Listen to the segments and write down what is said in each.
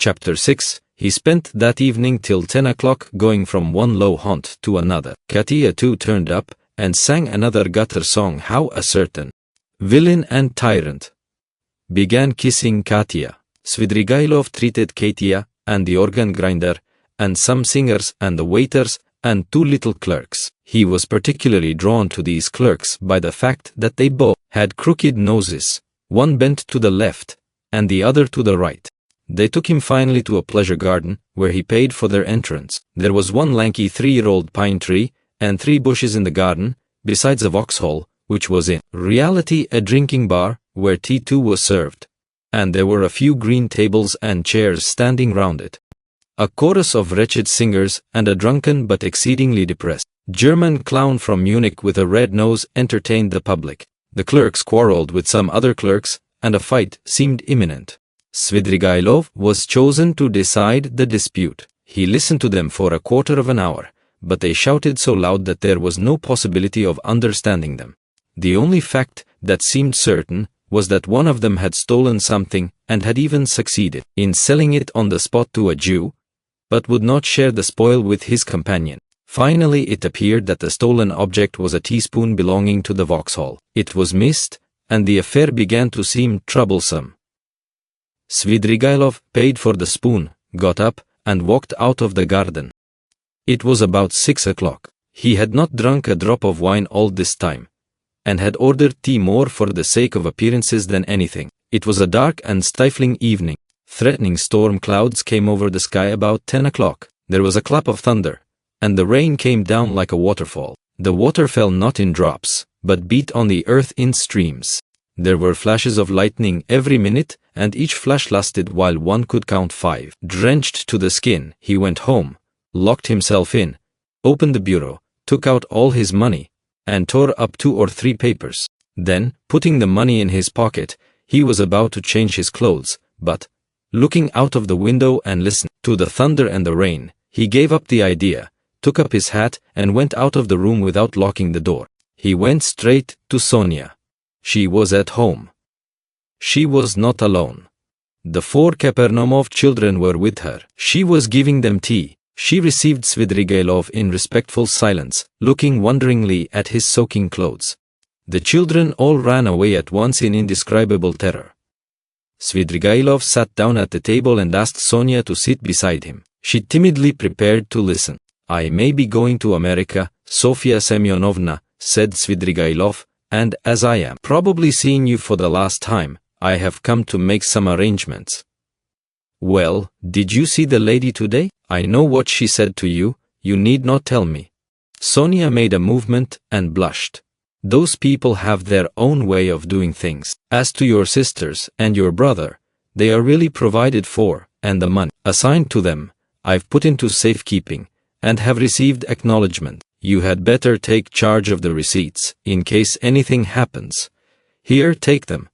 Chapter 6. He spent that evening till 10 o'clock going from one low haunt to another. Katia too turned up, and sang another gutter song how a certain villain and tyrant began kissing Katia. Svidrigailov treated Katia, and the organ grinder, and some singers and the waiters, and 2 little clerks. He was particularly drawn to these clerks by the fact that they both had crooked noses, one bent to the left, and the other to the right. They took him finally to a pleasure garden, where he paid for their entrance. There was one lanky 3-year-old pine tree, and 3 bushes in the garden, besides a vauxhall, which was in reality a drinking bar, where tea too was served. And there were a few green tables and chairs standing round it. A chorus of wretched singers, and a drunken but exceedingly depressed German clown from Munich with a red nose entertained the public. The clerks quarreled with some other clerks, and a fight seemed imminent. Svidrigailov was chosen to decide the dispute. He listened to them for a quarter of an hour, but they shouted so loud that there was no possibility of understanding them. The only fact that seemed certain was that one of them had stolen something and had even succeeded in selling it on the spot to a Jew, but would not share the spoil with his companion. Finally it appeared that the stolen object was a teaspoon belonging to the Vauxhall. It was missed, and the affair began to seem troublesome. Svidrigailov paid for the spoon, got up, and walked out of the garden. It was about 6 o'clock. He had not drunk a drop of wine all this time, and had ordered tea more for the sake of appearances than anything. It was a dark and stifling evening. Threatening storm clouds came over the sky about 10 o'clock. There was a clap of thunder, and the rain came down like a waterfall. The water fell not in drops, but beat on the earth in streams. There were flashes of lightning every minute, and each flash lasted while one could count 5. Drenched to the skin, he went home, locked himself in, opened the bureau, took out all his money, and tore up 2 or 3 papers. Then, putting the money in his pocket, he was about to change his clothes, but, looking out of the window and listening to the thunder and the rain, he gave up the idea, took up his hat, and went out of the room without locking the door. He went straight to Sonia. She was at home. She was not alone. The 4 Kapernaumov children were with her. She was giving them tea. She received Svidrigailov in respectful silence, looking wonderingly at his soaking clothes. The children all ran away at once in indescribable terror. Svidrigailov sat down at the table and asked Sonia to sit beside him. She timidly prepared to listen. "I may be going to America, Sofia Semyonovna," said Svidrigailov, "and as I am probably seeing you for the last time, I have come to make some arrangements." "Well, did you see the lady today? I know what she said to you, you need not tell me." Sonia made a movement and blushed. "Those people have their own way of doing things. As to your sisters and your brother, they are really provided for, and the money assigned to them, I've put into safekeeping, and have received acknowledgement. You had better take charge of the receipts, in case anything happens. Here, take them.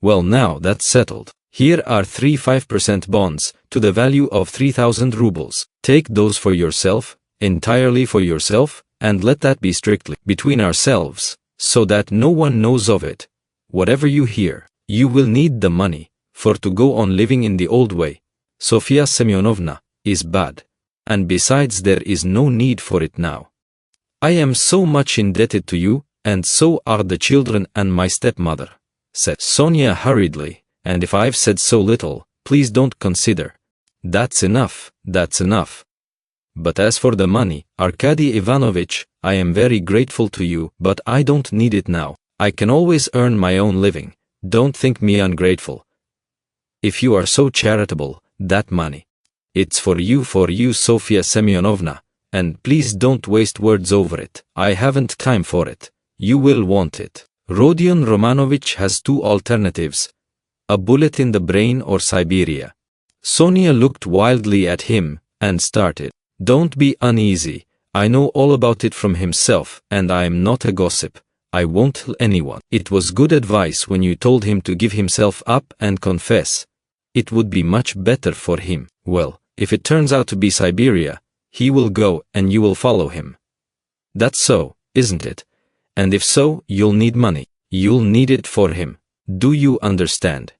Well, now that's settled. Here are 3 5% bonds, to the value of 3,000 rubles. Take those for yourself, entirely for yourself, and let that be strictly between ourselves, so that no one knows of it. Whatever you hear, you will need the money, for to go on living in the old way, Sofia Semyonovna, is bad. And besides, there is no need for it now. I am so much indebted to you, and so are the children and my stepmother," said Sonia hurriedly, "and if I've said so little, please don't consider. That's enough, that's enough. But as for the money, Arkady Ivanovich, I am very grateful to you, but I don't need it now. I can always earn my own living. Don't think me ungrateful. If you are so charitable, that money, it's for you, Sofia Semyonovna, and please don't waste words over it. I haven't time for it. You will want it. Rodion Romanovich has 2 alternatives, a bullet in the brain or Siberia." Sonia looked wildly at him, and started. "Don't be uneasy. I know all about it from himself, and I am not a gossip. I won't tell anyone. It was good advice when you told him to give himself up and confess. It would be much better for him. Well, if it turns out to be Siberia, he will go and you will follow him. That's so, isn't it? And if so, you'll need money. You'll need it for him. Do you understand?"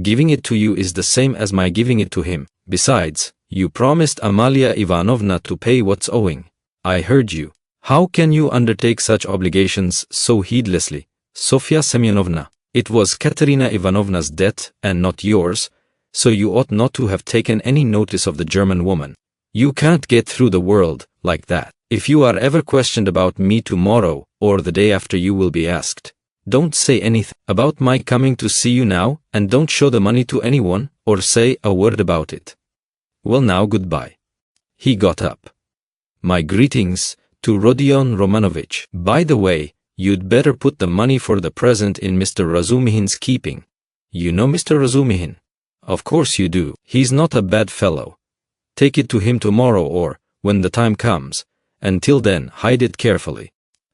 Giving it to you is the same as my giving it to him. Besides, you promised Amalia Ivanovna to pay what's owing. I heard you. How can you undertake such obligations so heedlessly, Sofya Semyonovna? It was Katerina Ivanovna's debt and not yours, so you ought not to have taken any notice of the German woman. You can't get through the world like that. If you are ever questioned about me tomorrow or the day after, you will be asked. Don't say anything about my coming to see you now, and don't show the money to anyone or say a word about it. Well, now goodbye. He got up. My greetings to Rodion Romanovich. By the way, you'd better put the money for the present in Mr. Razumihin's keeping. You know Mr. Razumihin? Of course you do. He's not a bad fellow. Take it to him tomorrow or, when the time comes. Until then, hide it carefully.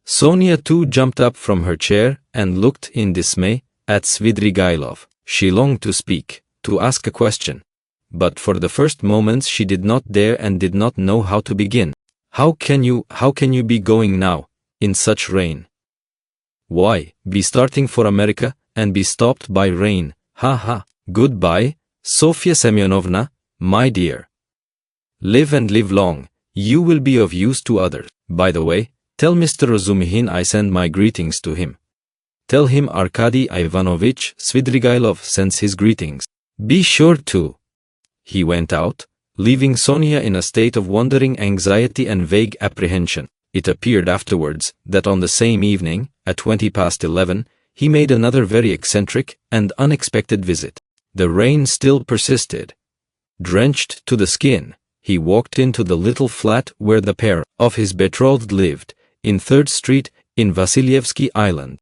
Sonia too jumped up from her chair and looked in dismay at Svidrigailov. She longed to speak, to ask a question. But for the first moments she did not dare and did not know how to begin. How can you be going now, in such rain? Why, be starting for America, and be stopped by rain, ha ha. Goodbye, Sofya Semyonovna, my dear. Live and live long, you will be of use to others. By the way, tell Mr. Razumihin I send my greetings to him. Tell him Arkady Ivanovich Svidrigailov sends his greetings. Be sure to. He went out, leaving Sonia in a state of wondering anxiety and vague apprehension. It appeared afterwards that on the same evening, at 11:20, he made another very eccentric and unexpected visit. The rain still persisted. Drenched to the skin, he walked into the little flat where the pair of his betrothed lived, in 3rd Street, in Vasilyevsky Island.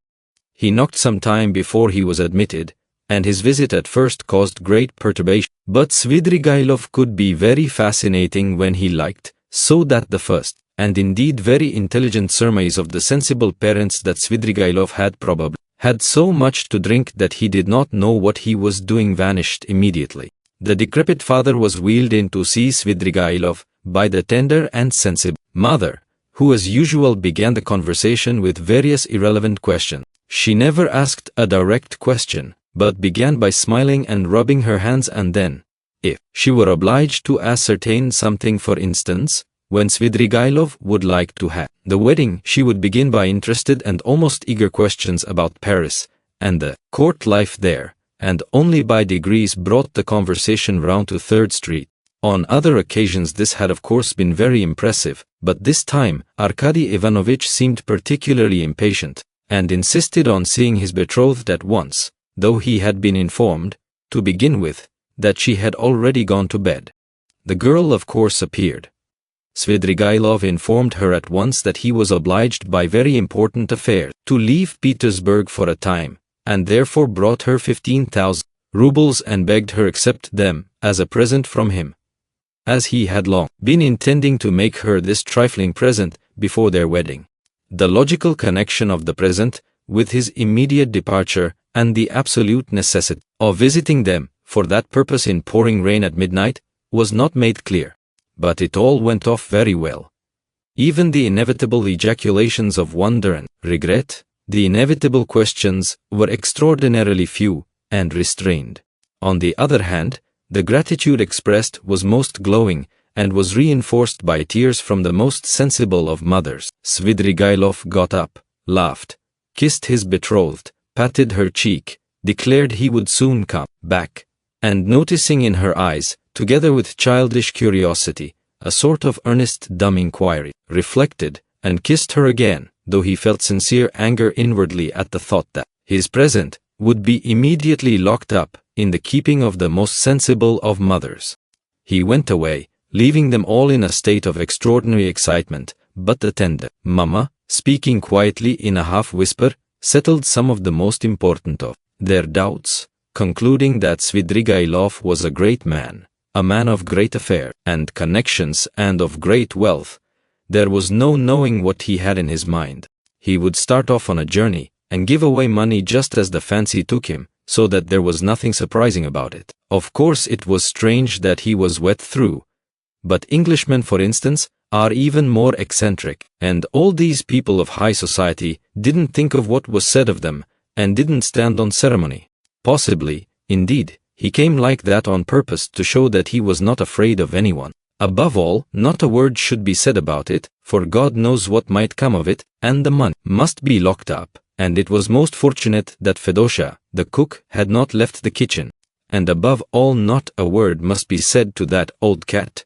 He knocked some time before he was admitted, and his visit at first caused great perturbation. But Svidrigailov could be very fascinating when he liked, so that the first, and indeed very intelligent surmise of the sensible parents that Svidrigailov had probably had so much to drink that he did not know what he was doing vanished immediately. The decrepit father was wheeled in to see Svidrigailov by the tender and sensible mother, who as usual began the conversation with various irrelevant questions. She never asked a direct question, but began by smiling and rubbing her hands, and then, if she were obliged to ascertain something, for instance, when Svidrigailov would like to have the wedding, she would begin by interested and almost eager questions about Paris and the court life there, and only by degrees brought the conversation round to 3rd Street. On other occasions this had of course been very impressive, but this time Arkady Ivanovich seemed particularly impatient, and insisted on seeing his betrothed at once, though he had been informed, to begin with, that she had already gone to bed. The girl of course appeared. Svidrigailov informed her at once that he was obliged by very important affairs to leave Petersburg for a time, and therefore brought her 15,000 rubles and begged her accept them as a present from him, as he had long been intending to make her this trifling present before their wedding. The logical connection of the present with his immediate departure and the absolute necessity of visiting them for that purpose in pouring rain at midnight was not made clear. But it all went off very well. Even the inevitable ejaculations of wonder and regret, the inevitable questions, were extraordinarily few and restrained. On the other hand, the gratitude expressed was most glowing and was reinforced by tears from the most sensible of mothers. Svidrigailov got up, laughed, kissed his betrothed, patted her cheek, declared he would soon come back, and noticing in her eyes, together with childish curiosity, a sort of earnest dumb inquiry, reflected, and kissed her again, though he felt sincere anger inwardly at the thought that his present would be immediately locked up in the keeping of the most sensible of mothers. He went away, leaving them all in a state of extraordinary excitement, but the tender mamma, speaking quietly in a half-whisper, settled some of the most important of their doubts, concluding that Svidrigailov was a great man, a man of great affair and connections and of great wealth. There was no knowing what he had in his mind. He would start off on a journey and give away money just as the fancy took him, so that there was nothing surprising about it. Of course it was strange that he was wet through. But Englishmen, for instance, are even more eccentric, and all these people of high society didn't think of what was said of them, and didn't stand on ceremony. Possibly, indeed, He came like that on purpose to show that he was not afraid of anyone. Above all, not a word should be said about it, for God knows what might come of it, and the money must be locked up. And it was most fortunate that Fedosia, the cook, had not left the kitchen. And above all, not a word must be said to that old cat,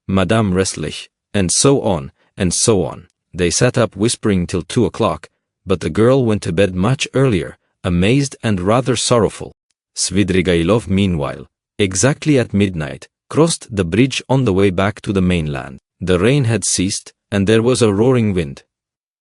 Madame Restlich, and so on, and so on. They sat up whispering till 2 o'clock, but the girl went to bed much earlier, amazed and rather sorrowful. Svidrigailov, meanwhile, exactly at midnight, crossed the bridge on the way back to the mainland. The rain had ceased, and there was a roaring wind.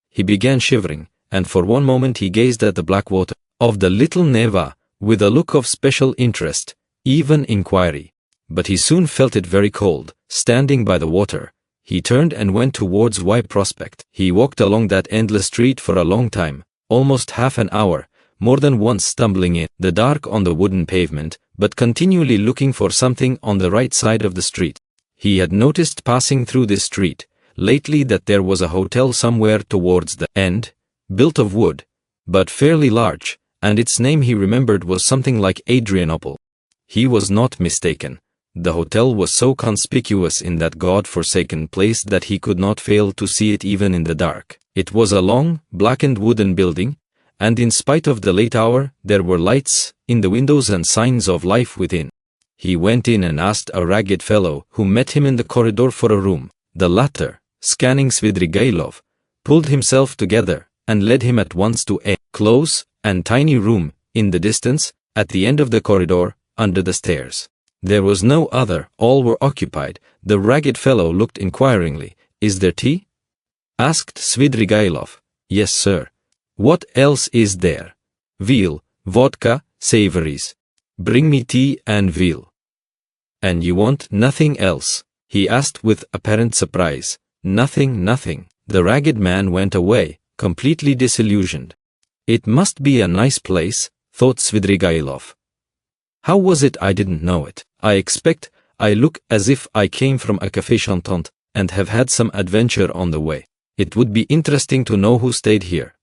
He began shivering, and for one moment he gazed at the black water of the little Neva with a look of special interest, even inquiry. But he soon felt it very cold. Standing by the water, he turned and went towards Y Prospect. He walked along that endless street for a long time, almost half an hour, more than once stumbling in the dark on the wooden pavement, but continually looking for something on the right side of the street. He had noticed passing through this street lately that there was a hotel somewhere towards the end, built of wood, but fairly large, and its name he remembered was something like Adrianople. He was not mistaken. The hotel was so conspicuous in that God-forsaken place that he could not fail to see it even in the dark. It was a long, blackened wooden building, and in spite of the late hour, there were lights in the windows and signs of life within. He went in and asked a ragged fellow who met him in the corridor for a room. The latter, scanning Svidrigailov, pulled himself together and led him at once to a close and tiny room in the distance, at the end of the corridor, under the stairs. There was no other, all were occupied. The ragged fellow looked inquiringly. "Is there tea?" asked Svidrigailov. "Yes, sir." "What else is there?" "Veal, vodka, savories." "Bring me tea and veal." "And you want nothing else?" he asked with apparent surprise. Nothing. The ragged man went away, completely disillusioned. It must be a nice place, thought Svidrigailov. How was it I didn't know it? I expect I look as if I came from a café chantant and have had some adventure on the way. It would be interesting to know who stayed here.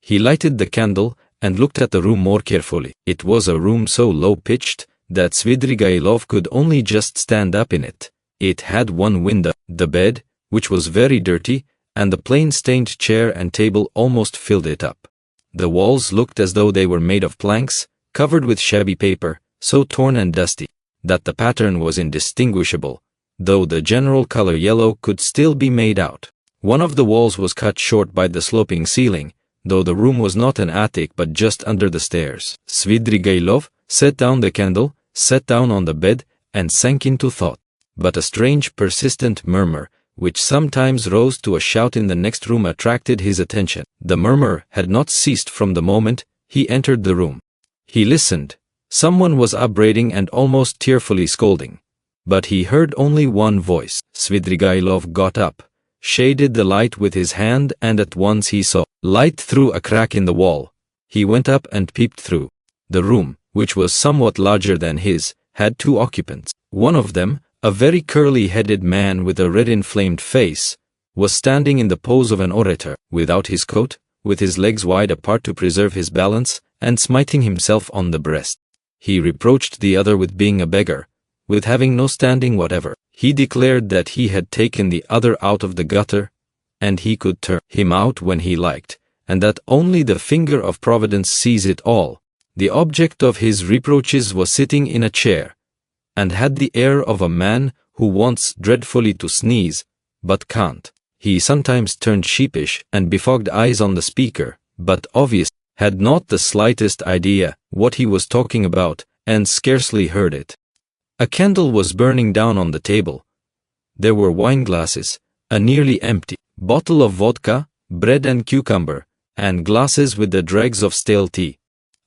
He lighted the candle and looked at the room more carefully. It was a room so low-pitched that Svidrigailov could only just stand up in it. It had one window, the bed, which was very dirty, and the plain stained chair and table almost filled it up. The walls looked as though they were made of planks, covered with shabby paper, so torn and dusty that the pattern was indistinguishable, though the general color yellow could still be made out. One of the walls was cut short by the sloping ceiling, though the room was not an attic but just under the stairs. Svidrigailov set down the candle, sat down on the bed, and sank into thought. But a strange, persistent murmur, which sometimes rose to a shout in the next room, attracted his attention. The murmur had not ceased from the moment he entered the room. He listened. Someone was upbraiding and almost tearfully scolding. But he heard only one voice. Svidrigailov got up, shaded the light with his hand, and at once he saw light through a crack in the wall. He went up and peeped through. The room, which was somewhat larger than his, had 2 occupants. One of them, a very curly-headed man with a red inflamed face, was standing in the pose of an orator, without his coat, with his legs wide apart to preserve his balance, and smiting himself on the breast. He reproached the other with being a beggar, with having no standing whatever. He declared that he had taken the other out of the gutter, and he could turn him out when he liked, and that only the finger of Providence sees it all. The object of his reproaches was sitting in a chair, and had the air of a man who wants dreadfully to sneeze, but can't. He sometimes turned sheepish and befogged eyes on the speaker, but obviously had not the slightest idea what he was talking about, and scarcely heard it. A candle was burning down on the table. There were wine glasses, a nearly empty bottle of vodka, bread and cucumber, and glasses with the dregs of stale tea.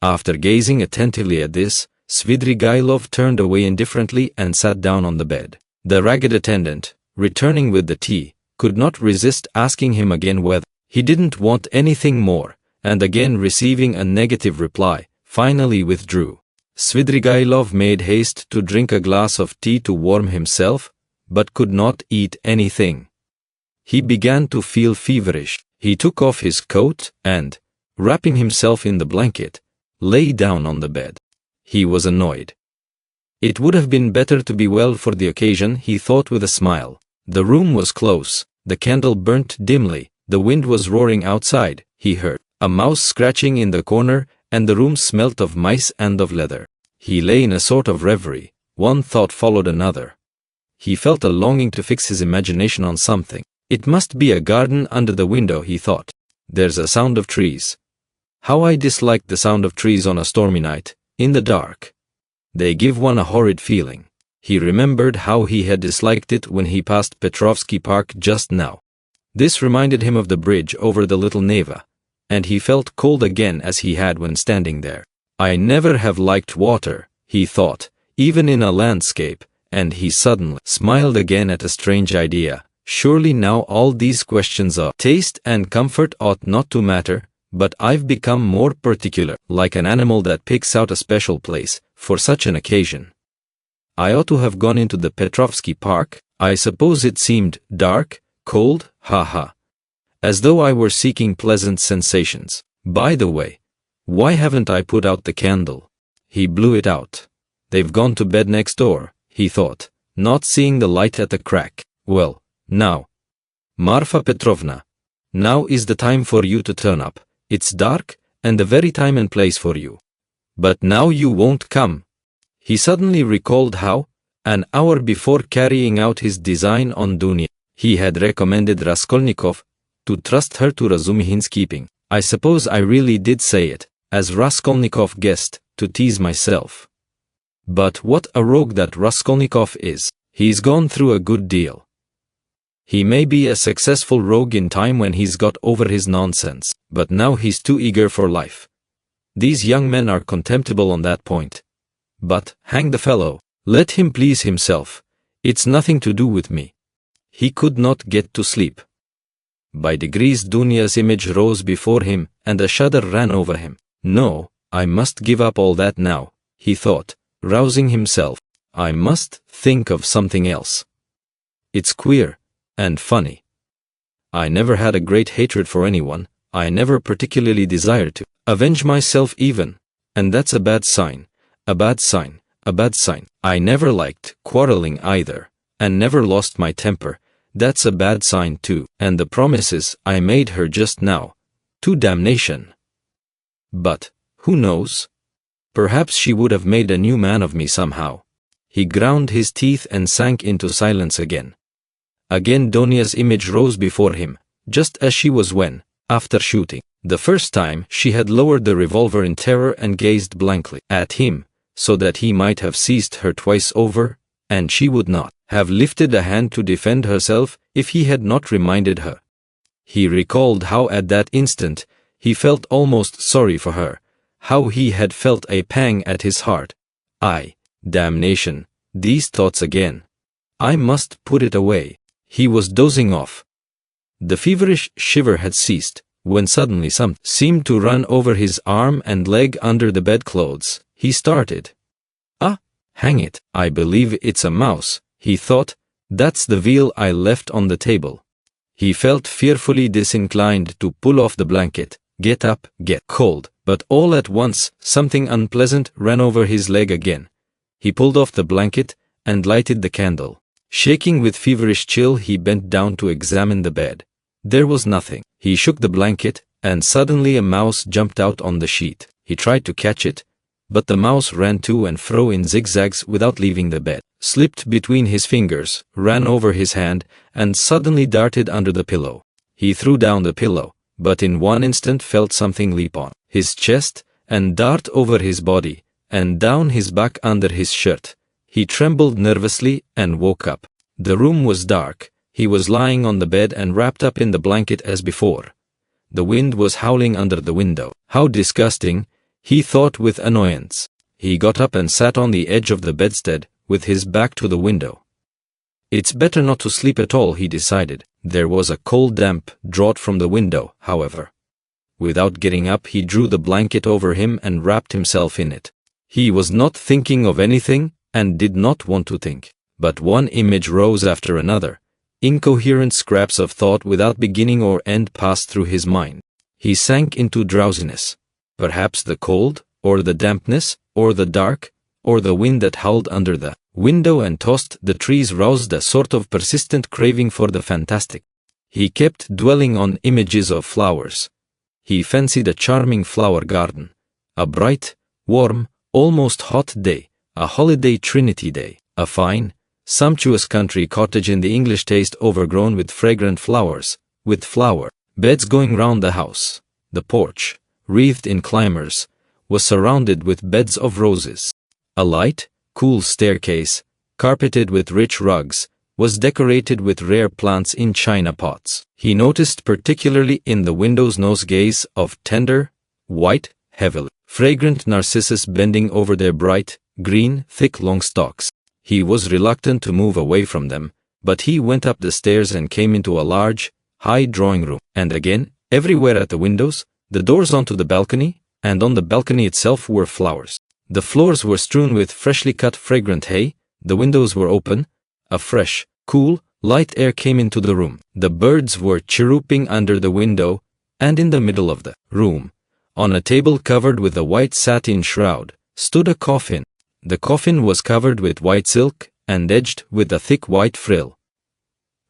After gazing attentively at this, Svidrigailov turned away indifferently and sat down on the bed. The ragged attendant, returning with the tea, could not resist asking him again whether he didn't want anything more, and again receiving a negative reply, finally withdrew. Svidrigailov made haste to drink a glass of tea to warm himself, but could not eat anything. He began to feel feverish. He took off his coat and, wrapping himself in the blanket, lay down on the bed. He was annoyed. It would have been better to be well for the occasion, he thought with a smile. The room was close, the candle burnt dimly, the wind was roaring outside, he heard a mouse scratching in the corner, and the room smelt of mice and of leather. He lay in a sort of reverie, one thought followed another. He felt a longing to fix his imagination on something. It must be a garden under the window, he thought. There's a sound of trees. How I dislike the sound of trees on a stormy night, in the dark. They give one a horrid feeling. He remembered how he had disliked it when he passed Petrovsky Park just now. This reminded him of the bridge over the Little Neva, and he felt cold again as he had when standing there. I never have liked water, he thought, even in a landscape, and he suddenly smiled again at a strange idea. Surely now all these questions of taste and comfort ought not to matter, but I've become more particular, like an animal that picks out a special place for such an occasion. I ought to have gone into the Petrovsky Park. I suppose it seemed dark, cold, as though I were seeking pleasant sensations. By the way, why haven't I put out the candle? He blew it out. They've gone to bed next door, he thought, not seeing the light at the crack. Well, now, Marfa Petrovna, now is the time for you to turn up. It's dark, and the very time and place for you. But now you won't come. He suddenly recalled how, an hour before carrying out his design on Dunya, he had recommended Raskolnikov to trust her to Razumihin's keeping. I suppose I really did say it, as Raskolnikov guessed, to tease myself. But what a rogue that Raskolnikov is. He's gone through a good deal. He may be a successful rogue in time when he's got over his nonsense, but now he's too eager for life. These young men are contemptible on that point. But, hang the fellow, let him please himself. It's nothing to do with me. He could not get to sleep. By degrees Dunya's image rose before him, and a shudder ran over him. No, I must give up all that now, he thought, rousing himself. I must think of something else. It's queer and funny. I never had a great hatred for anyone. I never particularly desired to avenge myself even, and that's a bad sign, a bad sign, a bad sign. I never liked quarreling either, and never lost my temper. That's a bad sign too. And the promises I made her just now, to damnation. But, who knows? Perhaps she would have made a new man of me somehow. He ground his teeth and sank into silence again. Again Dunya's image rose before him, just as she was when, after shooting, the first time, she had lowered the revolver in terror and gazed blankly at him, so that he might have seized her twice over, and she would not have lifted a hand to defend herself if he had not reminded her. He recalled how at that instant he felt almost sorry for her, how he had felt a pang at his heart. Damnation, these thoughts again. I must put it away. He was dozing off. The feverish shiver had ceased, when suddenly something seemed to run over his arm and leg under the bedclothes. He started. Hang it, I believe it's a mouse, he thought. That's the veal I left on the table. He felt fearfully disinclined to pull off the blanket, get up, get cold, but all at once something unpleasant ran over his leg again. He pulled off the blanket and lighted the candle. Shaking with feverish chill, he bent down to examine the bed. There was nothing. He shook the blanket, and suddenly a mouse jumped out on the sheet. He tried to catch it, but the mouse ran to and fro in zigzags without leaving the bed, slipped between his fingers, ran over his hand, and suddenly darted under the pillow. He threw down the pillow, but in one instant felt something leap on his chest, and dart over his body, and down his back under his shirt. He trembled nervously and woke up. The room was dark. He was lying on the bed and wrapped up in the blanket as before. The wind was howling under the window. How disgusting, he thought with annoyance. He got up and sat on the edge of the bedstead, with his back to the window. It's better not to sleep at all, he decided. There was a cold damp draught from the window, however. Without getting up, he drew the blanket over him and wrapped himself in it. He was not thinking of anything, and did not want to think. But one image rose after another. Incoherent scraps of thought without beginning or end passed through his mind. He sank into drowsiness. Perhaps the cold, or the dampness, or the dark, or the wind that howled under the window and tossed the trees roused a sort of persistent craving for the fantastic. He kept dwelling on images of flowers. He fancied a charming flower garden, a bright, warm, almost hot day, a holiday Trinity day, a fine, sumptuous country cottage in the English taste overgrown with fragrant flowers, with flower beds going round the house. The porch, wreathed in climbers, was surrounded with beds of roses. A light, cool staircase, carpeted with rich rugs, was decorated with rare plants in china pots. He noticed particularly in the windows nosegays of tender, white, heavily fragrant narcissus bending over their bright, green, thick long stalks. He was reluctant to move away from them, but he went up the stairs and came into a large, high drawing room. And again, everywhere at the windows, the doors onto the balcony, and on the balcony itself were flowers. The floors were strewn with freshly cut fragrant hay, the windows were open, a fresh, cool, light air came into the room. The birds were chirruping under the window, and in the middle of the room, on a table covered with a white satin shroud, stood a coffin. The coffin was covered with white silk and edged with a thick white frill.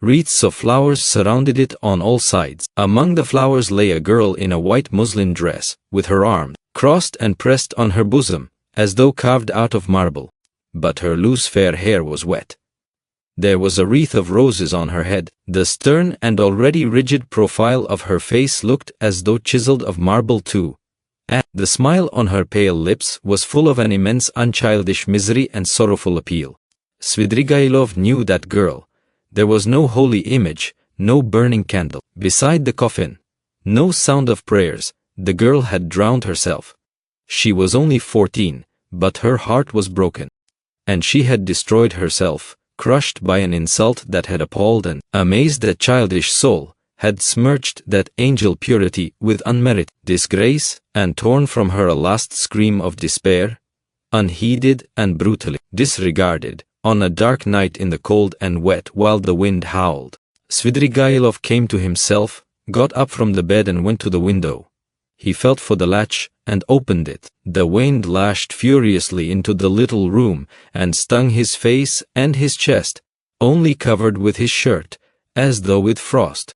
Wreaths of flowers surrounded it on all sides. Among the flowers lay a girl in a white muslin dress, with her arms crossed and pressed on her bosom, as though carved out of marble. But her loose fair hair was wet. There was a wreath of roses on her head. The stern and already rigid profile of her face looked as though chiseled of marble too, and the smile on her pale lips was full of an immense unchildish misery and sorrowful appeal. Svidrigailov knew that girl. There was no holy image, no burning candle beside the coffin, no sound of prayers. The girl had drowned herself. She was only 14, but her heart was broken. And she had destroyed herself, crushed by an insult that had appalled and amazed that childish soul, had smirched that angel purity with unmerited disgrace, and torn from her a last scream of despair, unheeded and brutally disregarded, on a dark night in the cold and wet while the wind howled. Svidrigailov came to himself, got up from the bed and went to the window. He felt for the latch and opened it. The wind lashed furiously into the little room and stung his face and his chest, only covered with his shirt, as though with frost.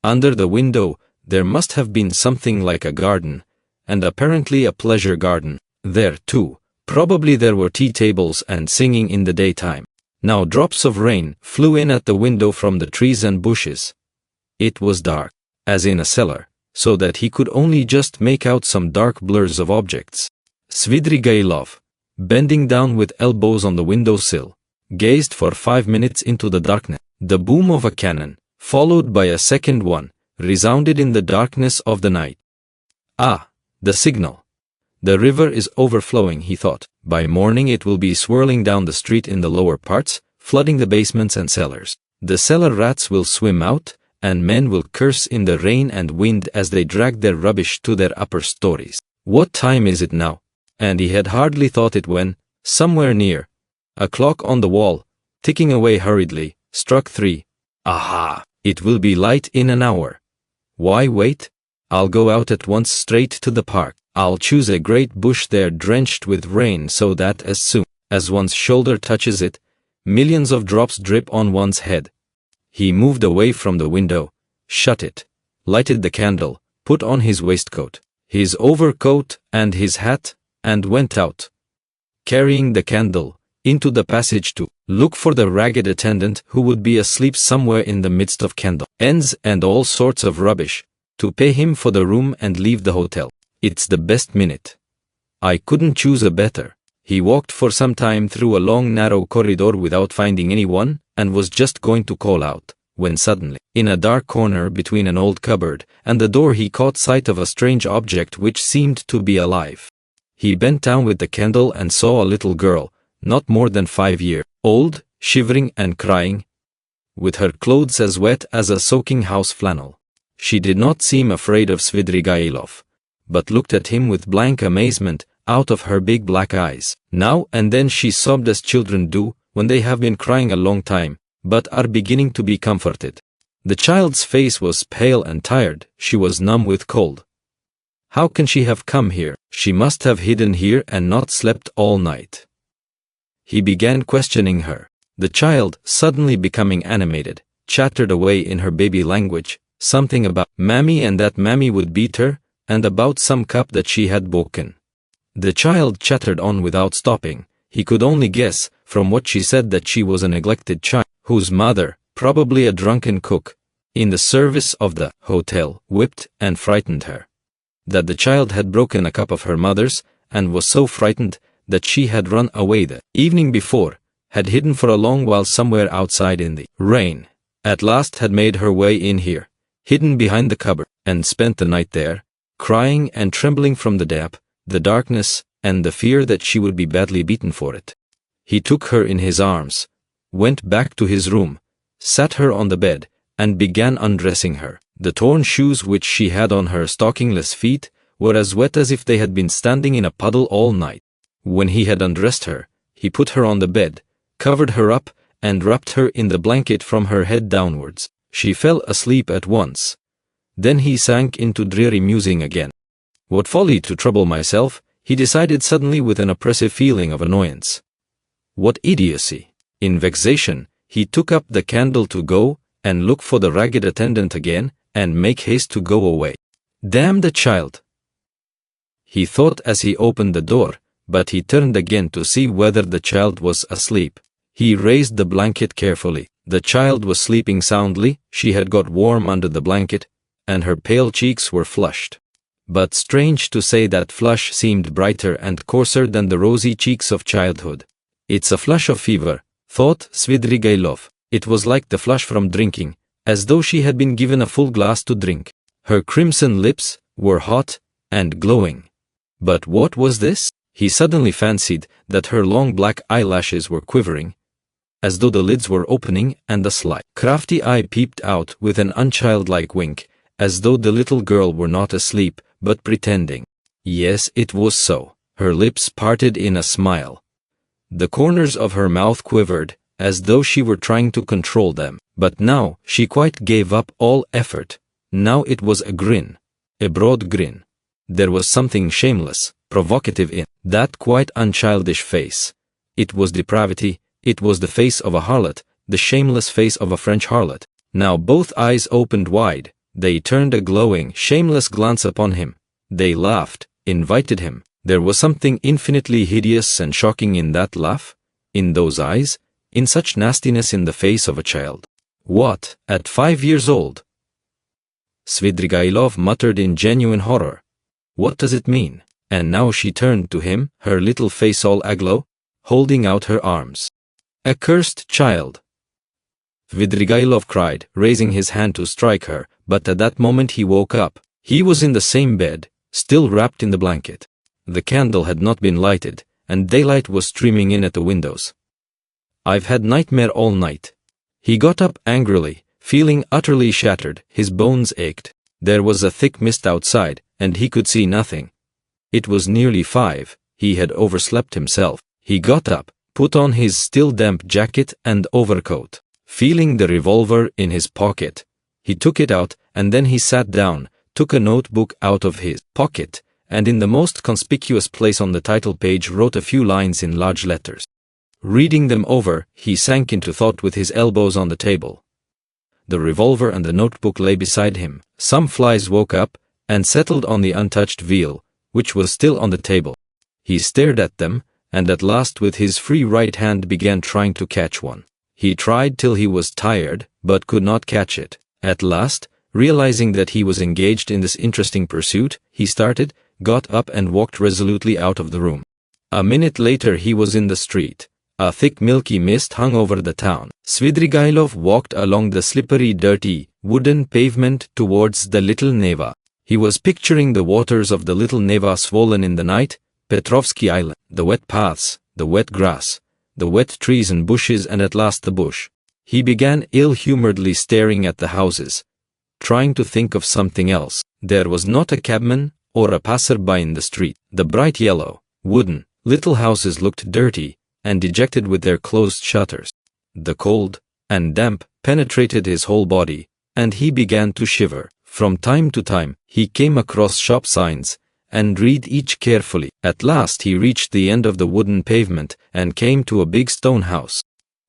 Under the window there must have been something like a garden, and apparently a pleasure garden. There, too, probably there were tea tables and singing in the daytime. Now drops of rain flew in at the window from the trees and bushes. It was dark, as in a cellar, so that he could only just make out some dark blurs of objects. Svidrigailov, bending down with elbows on the windowsill, gazed for 5 minutes into the darkness. The boom of a cannon, followed by a second one, resounded in the darkness of the night. Ah, the signal. The river is overflowing, he thought. By morning it will be swirling down the street in the lower parts, flooding the basements and cellars. The cellar rats will swim out, and men will curse in the rain and wind as they drag their rubbish to their upper stories. What time is it now? And he had hardly thought it when, somewhere near, a clock on the wall, ticking away hurriedly, struck 3. Aha! It will be light in an hour. Why wait? I'll go out at once straight to the park. I'll choose a great bush there drenched with rain so that as soon as one's shoulder touches it, millions of drops drip on one's head. He moved away from the window, shut it, lighted the candle, put on his waistcoat, his overcoat and his hat, and went out, carrying the candle, into the passage to look for the ragged attendant who would be asleep somewhere in the midst of candle ends and all sorts of rubbish, to pay him for the room and leave the hotel. It's the best minute. I couldn't choose a better. He walked for some time through a long narrow corridor without finding anyone, and was just going to call out, when suddenly, in a dark corner between an old cupboard and the door, he caught sight of a strange object which seemed to be alive. He bent down with the candle and saw a little girl, not more than 5 years old, shivering and crying, with her clothes as wet as a soaking house flannel. She did not seem afraid of Svidrigailov, but looked at him with blank amazement out of her big black eyes. Now and then she sobbed as children do when they have been crying a long time, but are beginning to be comforted. The child's face was pale and tired. She was numb with cold. How can she have come here? She must have hidden here and not slept all night. He began questioning her. The child, suddenly becoming animated, chattered away in her baby language, something about Mammy and that Mammy would beat her, and about some cup that she had broken. The child chattered on without stopping. He could only guess, from what she said, that she was a neglected child, whose mother, probably a drunken cook, in the service of the hotel, whipped and frightened her. That the child had broken a cup of her mother's, and was so frightened that she had run away the evening before, had hidden for a long while somewhere outside in the rain, at last had made her way in here, hidden behind the cupboard, and spent the night there, crying and trembling from the damp, the darkness, and the fear that she would be badly beaten for it. He took her in his arms, went back to his room, sat her on the bed, and began undressing her. The torn shoes which she had on her stockingless feet were as wet as if they had been standing in a puddle all night. When he had undressed her, he put her on the bed, covered her up, and wrapped her in the blanket from her head downwards. She fell asleep at once. Then he sank into dreary musing again. What folly to trouble myself, he decided suddenly with an oppressive feeling of annoyance. What idiocy! In vexation, he took up the candle to go and look for the ragged attendant again, and make haste to go away. Damn the child! He thought as he opened the door, but he turned again to see whether the child was asleep. He raised the blanket carefully. The child was sleeping soundly. She had got warm under the blanket, and her pale cheeks were flushed. But strange to say, that flush seemed brighter and coarser than the rosy cheeks of childhood. It's a flush of fever, thought Svidrigailov. It was like the flush from drinking, as though she had been given a full glass to drink. Her crimson lips were hot and glowing. But what was this? He suddenly fancied that her long black eyelashes were quivering, as though the lids were opening, and a sly, crafty eye peeped out with an unchildlike wink, as though the little girl were not asleep, but pretending. Yes, it was so. Her lips parted in a smile. The corners of her mouth quivered, as though she were trying to control them. But now she quite gave up all effort. Now it was a grin. A broad grin. There was something shameless, provocative in that quite unchildish face. It was depravity. It was the face of a harlot, the shameless face of a French harlot. Now both eyes opened wide. They turned a glowing, shameless glance upon him. They laughed, invited him. There was something infinitely hideous and shocking in that laugh, in those eyes, in such nastiness in the face of a child. What, at 5 years old? Svidrigailov muttered in genuine horror. What does it mean? And now she turned to him, her little face all aglow, holding out her arms. Accursed child! Svidrigailov cried, raising his hand to strike her, but at that moment he woke up. He was in the same bed, still wrapped in the blanket. The candle had not been lighted, and daylight was streaming in at the windows. I've had nightmare all night. He got up angrily, feeling utterly shattered. His bones ached. There was a thick mist outside, and he could see nothing. It was nearly 5. He had overslept himself. He got up, put on his still damp jacket and overcoat. Feeling the revolver in his pocket, he took it out, and then he sat down, took a notebook out of his pocket, and in the most conspicuous place on the title page wrote a few lines in large letters. Reading them over, he sank into thought with his elbows on the table. The revolver and the notebook lay beside him. Some flies woke up and settled on the untouched veal, which was still on the table. He stared at them, and at last with his free right hand began trying to catch one. He tried till he was tired, but could not catch it. At last, realizing that he was engaged in this interesting pursuit, he started, got up and walked resolutely out of the room. A minute later he was in the street. A thick milky mist hung over the town. Svidrigailov walked along the slippery, dirty, wooden pavement towards the Little Neva. He was picturing the waters of the Little Neva swollen in the night, Petrovsky Island, the wet paths, the wet grass, the wet trees and bushes, and at last the bush. He began ill-humoredly staring at the houses, trying to think of something else. There was not a cabman or a passer-by in the street. The bright yellow, wooden, little houses looked dirty and dejected with their closed shutters. The cold and damp penetrated his whole body, and he began to shiver. From time to time, he came across shop signs and read each carefully. At last he reached the end of the wooden pavement and came to a big stone house.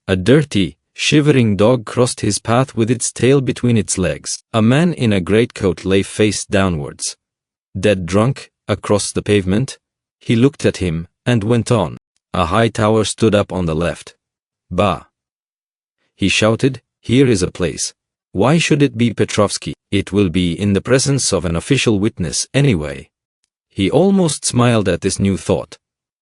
A dirty, shivering dog crossed his path with its tail between its legs. A man in a greatcoat lay face downwards, dead drunk, across the pavement. He looked at him, and went on. A high tower stood up on the left. Bah! He shouted, here is a place. Why should it be Petrovsky? It will be in the presence of an official witness anyway. He almost smiled at this new thought,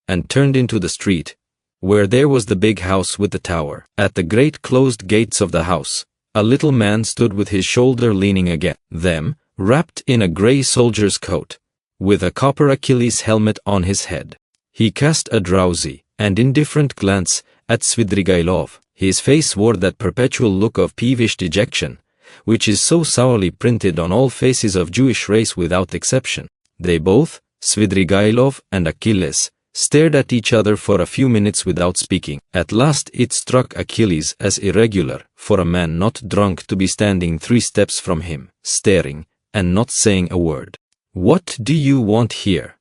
and turned into the street, where there was the big house with the tower. At the great closed gates of the house, a little man stood with his shoulder leaning against them, wrapped in a grey soldier's coat, with a copper Achilles helmet on his head. He cast a drowsy and indifferent glance at Svidrigailov. His face wore that perpetual look of peevish dejection, which is so sourly printed on all faces of Jewish race without exception. They both, Svidrigailov and Achilles, stared at each other for a few minutes without speaking. At last it struck Achilles as irregular for a man not drunk to be standing 3 steps from him, staring, and not saying a word. What do you want here?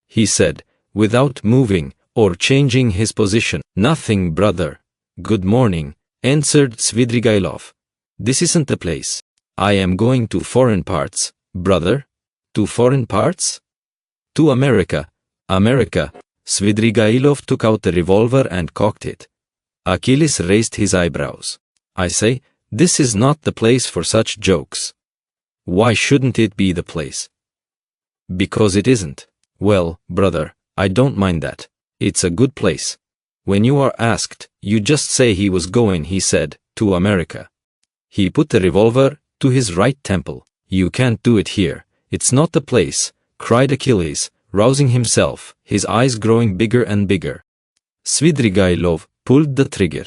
He said, without moving or changing his position. Nothing, brother. Good morning, answered Svidrigailov. This isn't the place. I am going to foreign parts, brother. To foreign parts? To America. America. Svidrigailov took out the revolver and cocked it. Achilles raised his eyebrows. I say, this is not the place for such jokes. Why shouldn't it be the place? Because it isn't. Well, brother, I don't mind that. It's a good place. When you are asked, you just say he was going, he said, to America. He put the revolver to his right temple. You can't do it here. It's not the place, cried Achilles, rousing himself, his eyes growing bigger and bigger. Svidrigailov pulled the trigger.